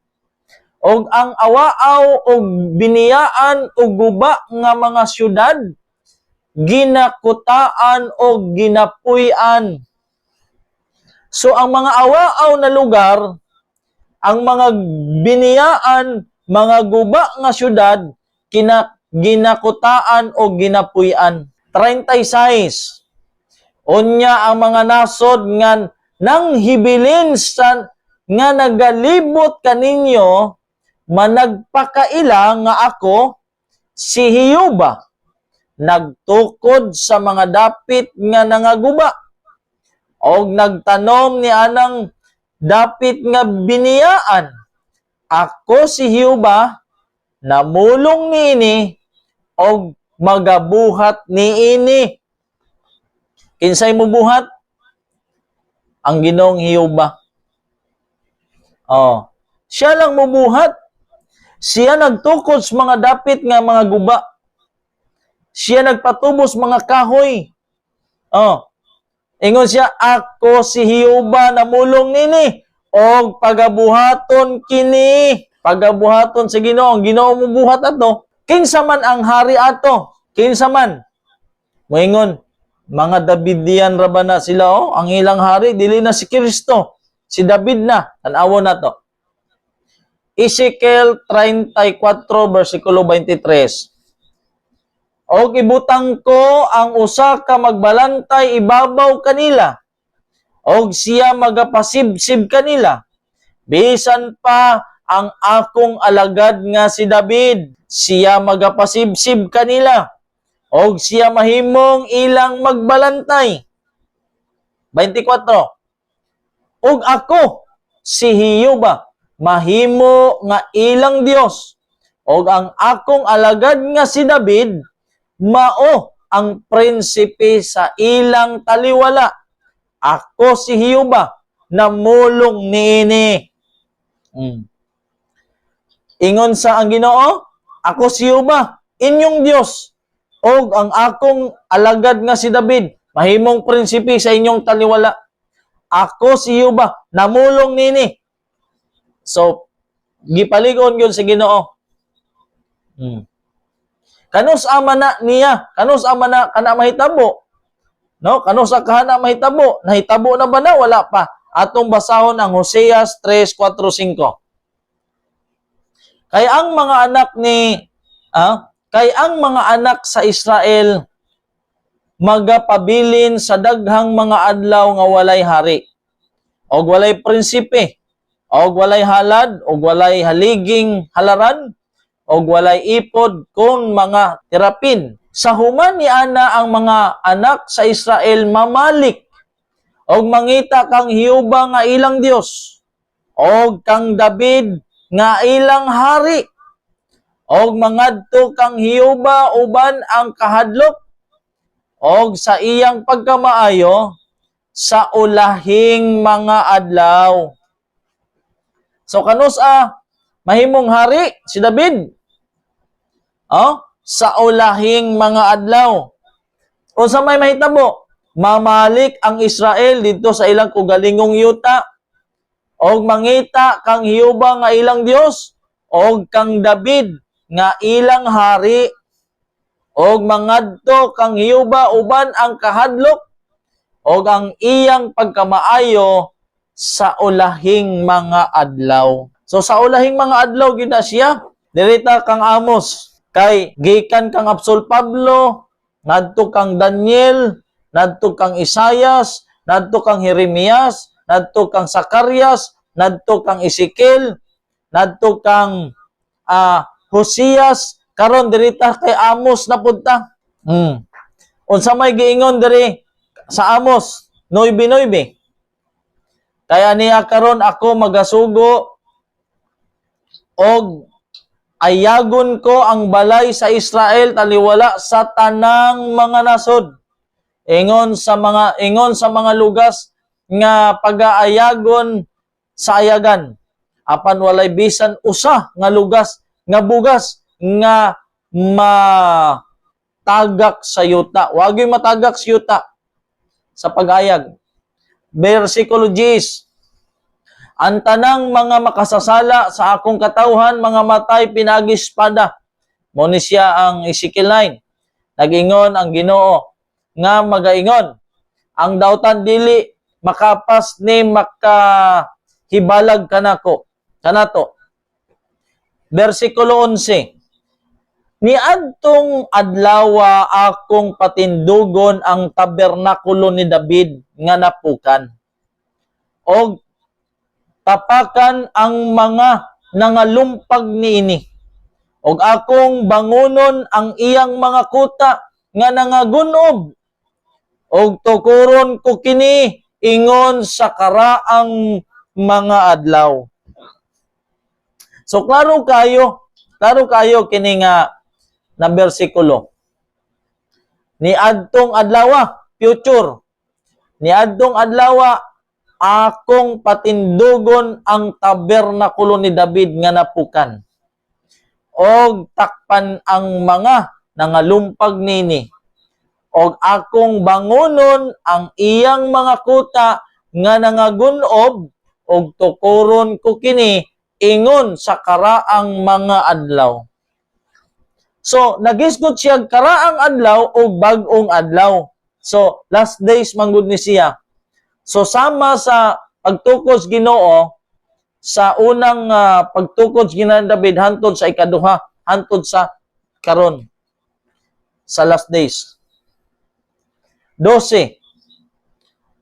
Og ang awaaw og biniyaan og guba nga mga syudad ginakutaan og ginapuy-an. So ang mga awaaw na lugar, ang mga biniyaan, mga guba nga syudad ginakutaan o ginapuy-an. 36. Unya ang mga nasod nga nang hibilin sa nga nagalibot kaninyo managpakaila nga ako si Jehova nagtukod sa mga dapit nga nangaguba og nagtanom ni anang dapit nga biniyaan. Ako si Jehova namulong niini og magabuhat niini. Kinsay mo buhat? Ang Ginoong Jehova. Siya lang mubuhat. Siya nagtukod sa mga dapit nga mga guba. Siya nagpatubos mga kahoy. Ingon siya, ako si Jehova namulong nini og pagabuhaton kini. Pagabuhaton sa Ginoo. Ang Ginoo mubuhat ato. Kinsa man ang hari ato? Kinsa man? Moingon, mga Davidian rabana sila ang ilang hari dili na si Kristo. Si David na, tan-awon na to. Ezekiel 34, versikulo 23. Og ibutang ko ang usa ka magbalantay ibabaw kanila, og siya magapasibsib kanila. Bisan pa ang akong alagad nga si David, siya magapasibsib kanila, og siya mahimong ilang magbalantay. 24. Og ako, si Jehova, mahimo nga ilang Dios, og ang akong alagad nga si David, mao ang prinsipe sa ilang taliwala. Ako si Jehova, namulong niini. Ingon sa ang Ginoo, ako si Jehova, inyong Dios, og ang akong alagad nga si David, mahimong prinsipe sa inyong taliwala. Ako si Jehova, namulong nini. So gipaligon gyud sa Ginoo. Kanus ama na niya, kanus ama na kana mahitabo. No, kanus kana mahitabo, nahitabo na ba na wala pa. Atong basahon ang Hoseas 3:4-5. Kaya ang mga anak kay ang mga anak sa Israel magapabilin sa daghang mga adlaw nga walay hari, og walay prinsipe, og walay halad, og walay haliging halaran, og walay ipod kung mga tirapin. Sa human ni ana ang mga anak sa Israel mamalik, og mangita kang Hiyuba nga ilang Dios, og kang David nga ilang hari, og mangadto kang Hiyuba uban ang kahadlok, og sa iyang pagkamaayo sa ulahing mga adlaw. So kanus mahimong hari si David? Sa ulahing mga adlaw. O sa may mahitabo, mamalik ang Israel dito sa ilang kugalingong yuta, og mangita kang Hiyuba nga ilang Dios, og kang David nga ilang hari, og mangadto kang Hiyuba uban ang kahadlok, og ang iyang pagkamaayo sa ulahing mga adlaw. So sa ulahing mga adlaw gyud na siya. Dirita kang Amos, kay gikan kang Apostol Pablo, nadto kang Daniel, nadto kang Isaias, nadto kang Jeremias, nadto kang Zacarias, nadto kang Ezekiel, nadto kang Hoseas, karon dirita kay Amos na punta. Unsa may giingon diri sa Amos 9:9? Kaya niya karon ako magasugo og ayagon ko ang balay sa Israel taliwala sa tanang mga nasod. Ingon sa mga lugas nga pagaayagon sa ayagan. Apan walay bisan usa nga lugas nga bugas nga matagak sa yuta. Wag yung matagak sa yuta sa pag-ayag. Versikulo 10. Ang tanang mga makasasala sa akong katawhan, mga matay pinag-espada. Mo ni siya ang Ezekiel 9. Nag-ingon ang Ginoo nga magaingon, ang dawtan dili makapas ni makahibalag kanato. Versikulo 11. Niadtong adlawa akong patindugon ang tabernakulo ni David nga napukan, og tapakan ang mga nangalumpag niini, og akong bangunon ang iyang mga kuta nga nangagunob, og tukuron ko kini ingon sa karaang mga adlaw. So klaro kayo kini nga na bersikulo. Niadtong adlawa, future. Niadtong adlawa akong patindugon ang tabernakulo ni David nga napukan, og takpan ang mga nangalumpag nini, og akong bangunon ang iyang mga kuta nga nangagunob, og tukuron ko kini ingon sa karaang mga adlaw. So nagisgot siya karaang adlaw o bag-ong adlaw. So last days manggod ni siya. So sama sa pagtukod Ginoo sa unang pagtukod Ginoo David hantod sa ikaduha, hantod sa karon sa last days. 12.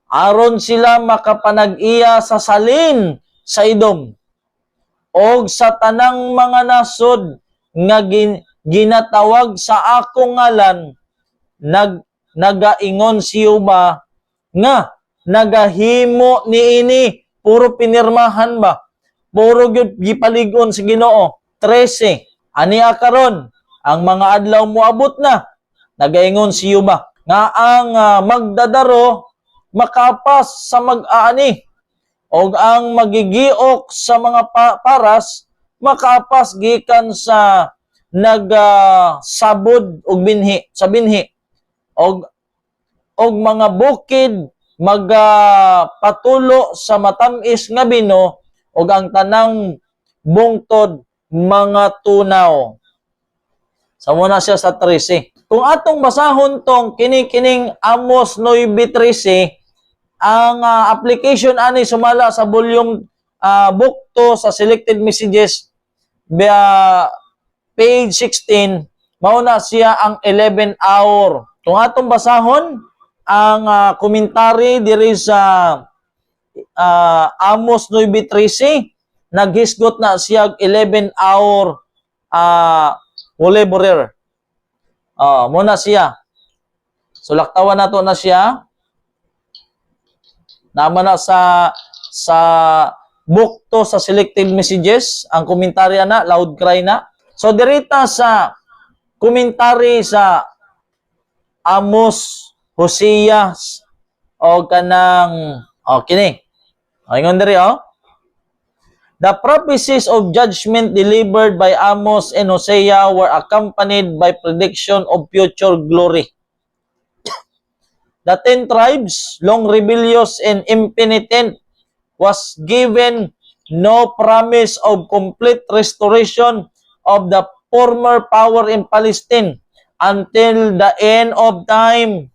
Aron sila makapanag-iya sa salin sa Edom, og sa tanang mga nasod nga ginatawag sa akong ngalan, nagaingon si Hiyuba nga nagahimo niini. Puro pinirmahan ba? Puro gyud gipaligon sa Ginoo. 13. Ania karon ang mga adlaw moabot na, nagaingon si Hiyuba, nga ang magdadaro makapas sa mag-aani, og ang magigiok sa mga paras makapas gikan sa nagsabod og binhi, sa binhi, og mga bukid magpatulo sa matamis nga bino, ug ang tanang bungtod mga tunaw. Sa muna siya sa 13. Kung atong basahon tong kini-kining Amos 9:13, ang application ani sumala sa volume book 2 sa selected messages page 16, mao na siya ang 11 hour. Kung atong basahon ang komentary diri sa Amos 9:13, naghisgot na siya 11 hour Wolaborer. Muna siya. So laktawan nato na siya. Naman na sa book to sa selected messages, ang komentarya na, loud cry na. So dirita sa komentary sa Amos, Hosea, o kanang, kini. Ingon diri, The prophecies of judgment delivered by Amos and Hosea were accompanied by prediction of future glory. The 10 tribes, long rebellious and impenitent, was given no promise of complete restoration of the former power in Palestine until the end of time.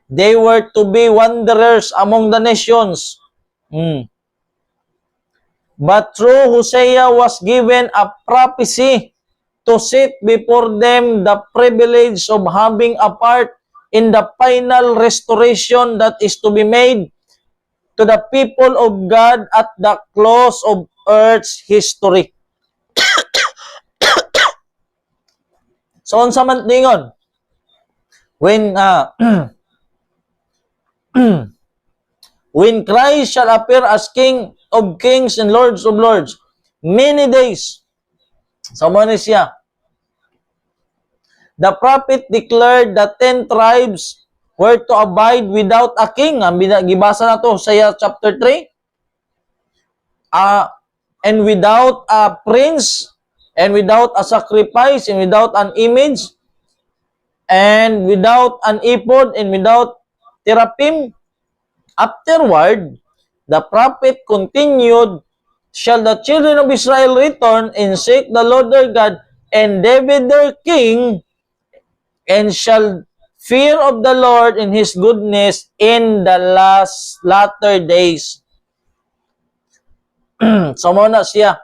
They were to be wanderers among the nations. But through Hosea was given a prophecy to set before them the privilege of having a part in the final restoration that is to be made to the people of God at the close of earth's history. So, unsa man tingon? When when Christ shall appear as King of kings and Lords of lords, many days. So, mo ni siya. The prophet declared the 10 tribes were to abide without a king. Gibasa na to sa chapter 3. And without a prince, and without a sacrifice, and without an image, and without an ephod, and without teraphim. Afterward, the prophet continued, shall the children of Israel return and seek the Lord their God and David their king, and shall fear of the Lord and his goodness in the latter days. So muna siya.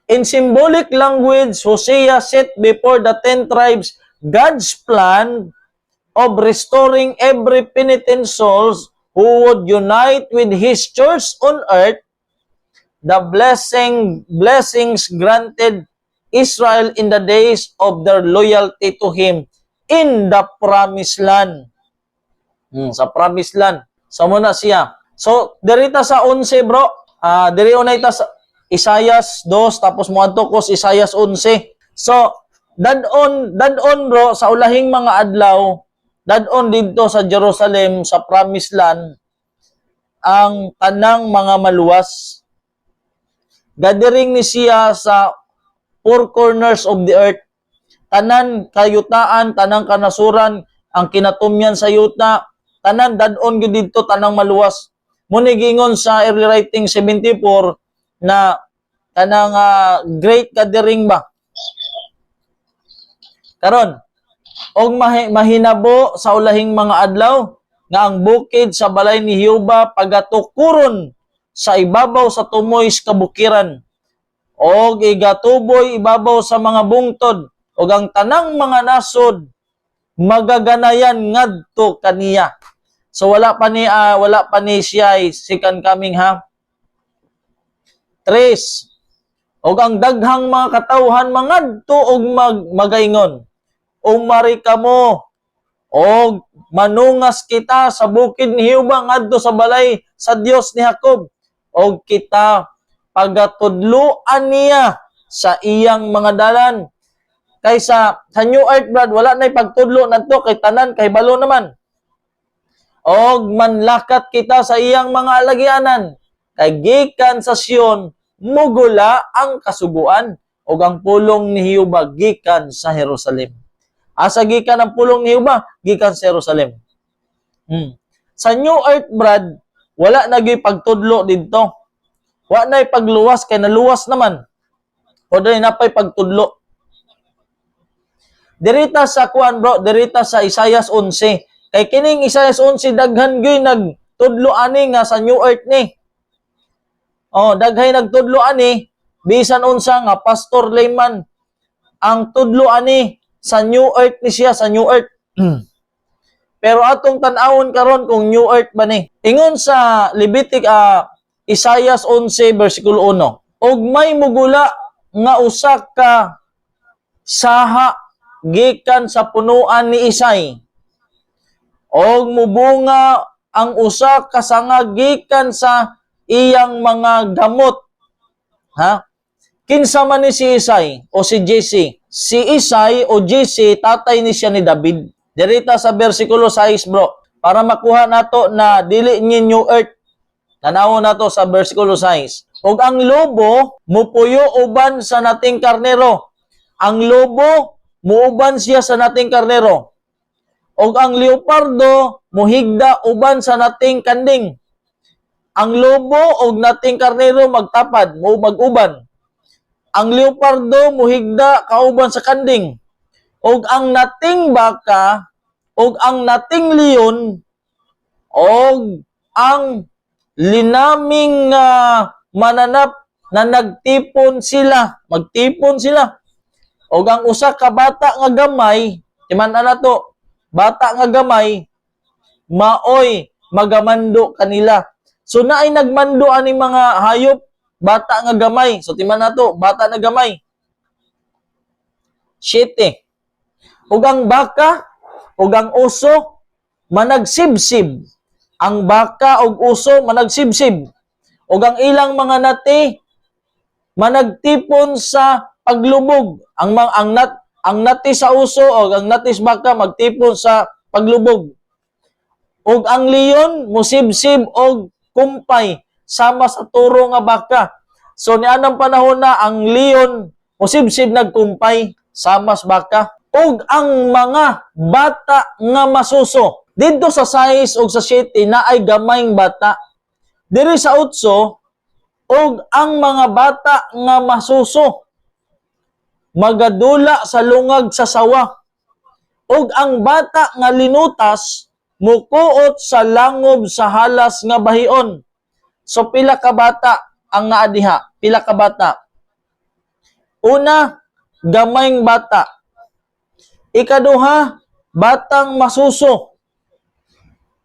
In symbolic language, Hosea set before the 10 tribes God's plan of restoring every penitent souls who would unite with his church on earth, the blessings granted Israel in the days of their loyalty to him in the promised land. Sa promised land. So muna siya. So dirita sa 11 bro, diri unay ta sa Isaias 2 tapos moadto ko sa Isaias 11. So dadon bro sa ulahing mga adlaw, dadon dito sa Jerusalem sa promised land ang tanang mga maluwas. Gathering ni siya sa four corners of the earth. Tanan kayutaan, tanang kanasuran, ang kinatumyan sa yuta, tanan dadon gyud dito tanang maluwas. Muni gingon sa early writing 74 na kanang great gathering ba. Karon og mahinabo sa ulahing mga adlaw nga ang bukid sa balay ni Jehova pagatukuron sa ibabaw sa tumoy's kabukiran og igatuboy ibabaw sa mga bungtod og ang tanang mga nasod magaganayan ngadto kaniya. So wala pa ni siya second coming ha. 3. Og ang daghang mga katawhan mangadto og magaingon. Umari kamo og manungas kita sa bukid ni Jehova ngadto sa balay sa Dios ni Jacob og kita pagatudloan niya sa iyang mga dalan. Kaysa sa New Earth Brad wala nay pagtudlo nadto kay tanan kay balo naman. Og manlakat kita sa iyang mga alagyanan kay gikan sa Sion mugula ang kasuguan og ang pulong ni Jehova gikan sa Jerusalem. Asa gikan ang pulong ni Jehova? Gikan sa Jerusalem. Sa New Earth, Brad, wala nagay pagtudlo didto. Wa nay pagluwas kay naluwas naman. O dili napay pagtudlo. Dirita sa kuan bro, dirita sa Isaias 11. Kay kining Isaias 11 daghan gyud nagtudlo ani nga sa New Earth ni. Oh, daghay nagtudlo ani bisan unsa nga Pastor Layman ang tudlo ani sa New Earth ni siya, sa New Earth. Pero atong tan-awon karon kung New Earth ba ni. Ingon sa Isaias 11 versikulo 1. Og may mugula nga usa ka saha gikan sa punuan ni Isay. Og mubunga ang usa ka sanga gikan sa iyang mga gamot. Ha? Kinsa man ni si Isay o si Jesse? Si Isay o Jesse, tatay ni siya ni David. Dirita sa versikulo 6 bro, para makuha nato na dili ni New Earth. Tanaw nato sa versikulo 6. Og ang lobo mupuyo uban sa nating karnero. Ang lobo muuban siya sa nating karnero. Og ang leopardo muhigda uban sa nating kanding. Ang lobo og nating karnero magtapad, mag-uban. Ang leopardo muhigda kauban sa kanding. Og ang nating baka, og ang nating leon, og ang linaming mananap na nagtipon sila, magtipon sila. Og ang usa ka bata nga gamay, timan-an nato, bata nga gamay, maoy magamando kanila. So naay nagmando ani mga hayop, bata nga gamay. So timan nato, bata na gamay. 7. Ug ang baka, ug ang uso, managsibsib. Ang baka ug uso, managsibsib. Ug ang ilang mga nati, managtipon sa paglubog. Ang nati sa uso o ang nati sa baka, magtipon sa paglubog. Ug ang leon, musibsib og kumpay, sama sa turo nga baka. So nianang panahon na, ang leon, musibsib nagkumpay, sama sa baka. Og ang mga bata nga masuso. Dito sa 6 og sa 7 na ay gamayng bata. Diri sa 8 og ang mga bata nga masuso magadula sa lungag sa sawa. Og ang bata nga linutas mukuot sa langob sa halas nga bahion. So pila ka bata ang naa diha? Pila ka bata? Una, gamayng bata. Ikaduha, batang masuso.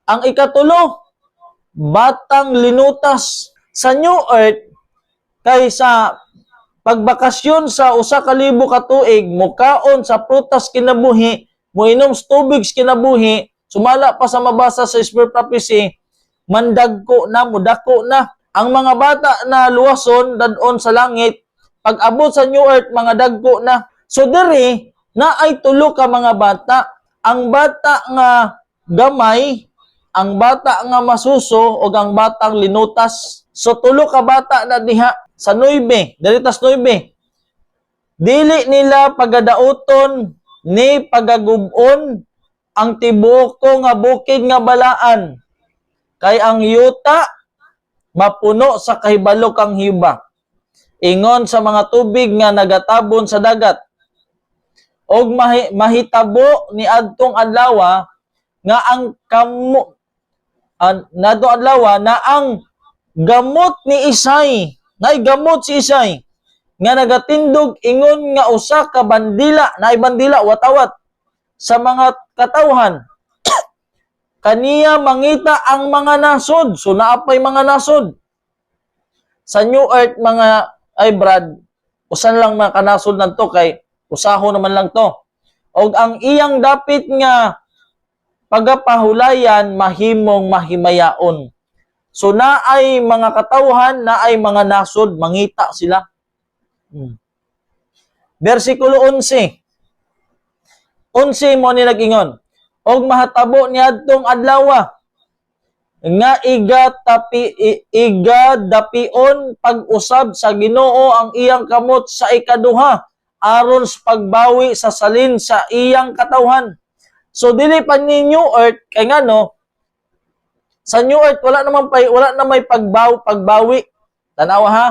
Ang ikatulo, batang linutas. Sa New Earth, kaysa pagbakasyon sa 1,000 ka tuig, mukaon sa prutas kinabuhi, muinom sa tubig kinabuhi, sumala pa sa mabasa sa Spirit Prophecy, mandagko na, mudako na. Ang mga bata na luwason, dadon sa langit, pag abot sa New Earth, mga dagko na. So diri, na ay tulo ka mga bata. Ang bata nga gamay, ang bata nga masuso, o ang batang linutas. So tulo ka bata na diha sa 9, dalitas 9. Dili nila pagadauton ni pagagubon ang tibuok ko nga bukid nga balaan. Kay ang yuta mapuno sa kahibalo kang hiba. Ingon sa mga tubig nga nagatabon sa dagat. Og mahitabo ni adtong adlaw nga ang na ang gamot ni Isay, nay gamot si Isay nga nagatindog ingon nga usa ka bandila, nay bandila watawat sa mga katawhan. Kaniya mangita ang mga nasod. So naapay mga nasod. Sa New Earth mga ay Brad, usan lang mga kanasod nanto kay usaho naman lang to. Og ang iyang dapit nga pagapahulayan mahimong mahimayaon. So naay mga katawhan, naay mga nasod, mangita sila. Versikulo 11. 11 mo ni nag-ingon. Og mahatabo niadtong adlaw nga igadapion pag-usab sa Ginoo ang iyang kamot sa ikaduha aron sa pagbawi sa salin sa iyang katawhan. So dili pa ni New Earth kay ngano Sa New Earth wala na may pagbawi. Tanawa ha.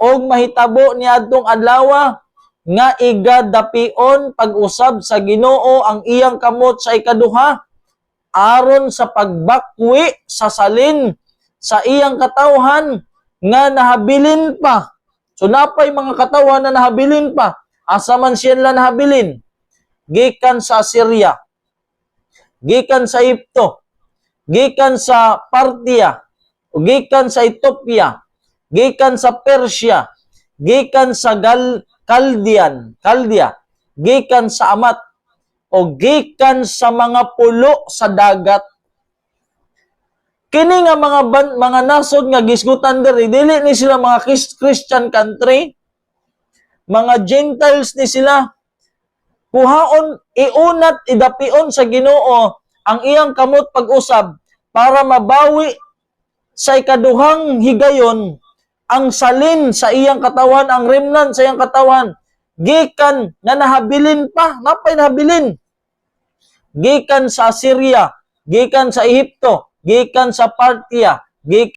Og mahitabo niadtong adlaw nga igadapion pag-usab sa Ginoo ang iyang kamot sa ikaduha aron sa pagbakwi sa salin sa iyang katawhan nga nahabilin pa. So napay mga katawhan na nahabilin pa. Asa man siya nahabilin? Gikan sa Syria, gikan sa Egypto, gikan sa Partia, gikan sa Ethiopia, gikan sa Persia, gikan sa Kaldea, gikan sa Amat, o gikan sa mga pulo sa dagat. Kini nga mga nasod nga gisgutan diri, dili ni sila mga Christian country, mga Gentiles ni sila. Kuhaon, iunat, idapion sa Ginoo ang iyang kamot pag-usab para mabawi sa ikaduhang higayon ang salin sa iyang katawan, ang remnant sa iyang katawan, gikan nga nahabilin pa, napay nahabilin. Gikan sa Syria, gikan sa Ehipto, gikan sa Partia, gikan